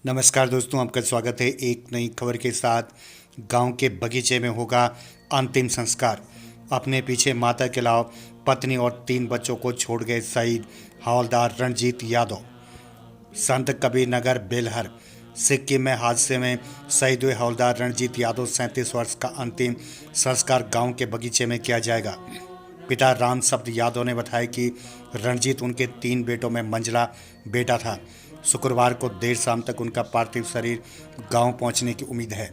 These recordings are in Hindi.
नमस्कार दोस्तों, आपका स्वागत है एक नई खबर के साथ। गांव के बगीचे में होगा अंतिम संस्कार। अपने पीछे माता के अलावा पत्नी और 3 बच्चों को छोड़ गए शहीद हवलदार रणजीत यादव। संत कबीर नगर बेलहर सिक्किम में हादसे में शहीद हुए हवलदार रणजीत यादव 37 वर्ष का अंतिम संस्कार गांव के बगीचे में किया जाएगा। पिता राम शब्द यादव ने बताया कि रणजीत उनके 3 बेटों में मंझला बेटा था। शुक्रवार को देर शाम तक उनका पार्थिव शरीर गांव पहुंचने की उम्मीद है।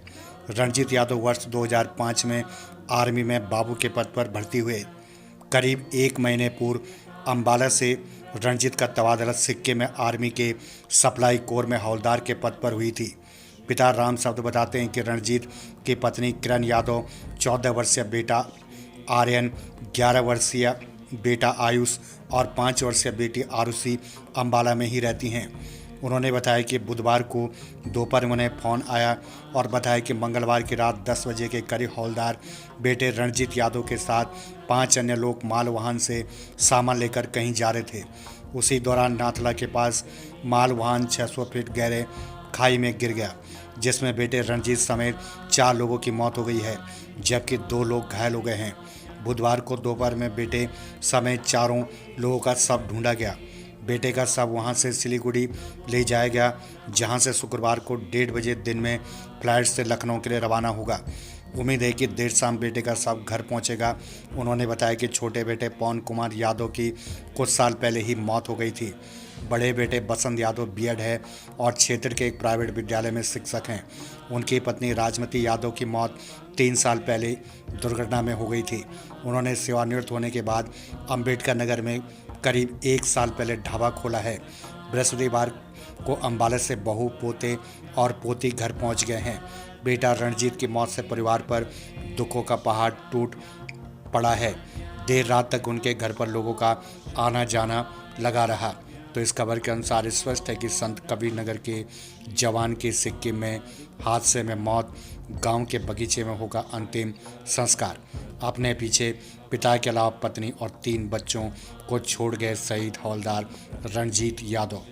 रणजीत यादव वर्ष 2005 में आर्मी में बाबू के पद पर भर्ती हुए। करीब 1 महीने पूर्व अंबाला से रणजीत का तबादला सिक्किम में आर्मी के सप्लाई कोर में हवलदार के पद पर हुई थी। पिता राम शब्द बताते हैं कि रणजीत की पत्नी किरण यादव, 14 वर्षीय बेटा आर्यन, 11 वर्षीय बेटा आयुष और 5 वर्षीय बेटी आरुषि अंबाला में ही रहती हैं। उन्होंने बताया कि बुधवार को दोपहर में उन्हें फ़ोन आया और बताया कि मंगलवार की रात 10 बजे के करीब हवलदार बेटे रणजीत यादव के साथ 5 अन्य लोग माल वाहन से सामान लेकर कहीं जा रहे थे। उसी दौरान नाथला के पास माल वाहन 600 फीट गहरे खाई में गिर गया, जिसमें बेटे रणजीत समेत 4 लोगों की मौत हो गई है, जबकि 2 लोग घायल हो गए हैं। बुधवार को दोपहर में बेटे समेत 4 लोगों का शव ढूंढा गया। बेटे का शव वहां से सिलीगुड़ी ले जाया गया, जहां से शुक्रवार को 1:30 बजे दिन में फ्लाइट से लखनऊ के लिए रवाना होगा। उम्मीद है कि देर शाम बेटे का शव घर पहुंचेगा। उन्होंने बताया कि छोटे बेटे पवन कुमार यादव की कुछ साल पहले ही मौत हो गई थी। बड़े बेटे बसंत यादव बीएड है और क्षेत्र के एक प्राइवेट विद्यालय में शिक्षक हैं। उनकी पत्नी राजमती यादव की मौत 3 साल पहले दुर्घटना में हो गई थी। उन्होंने सेवानिवृत्त होने के बाद अंबेडकर नगर में करीब 1 साल पहले ढाबा खोला है। बृहस्पतिवार को अंबाला से बहू, पोते और पोती घर पहुंच गए हैं। बेटा रणजीत की मौत से परिवार पर दुखों का पहाड़ टूट पड़ा है। देर रात तक उनके घर पर लोगों का आना जाना लगा रहा। तो इस खबर के अनुसार स्पष्ट है कि संत कबीर नगर के जवान की सिक्किम में हादसे में मौत, गांव के बगीचे में होगा अंतिम संस्कार। अपने पीछे पिता के अलावा पत्नी और 3 बच्चों को छोड़ गए शहीद हवलदार रणजीत यादव।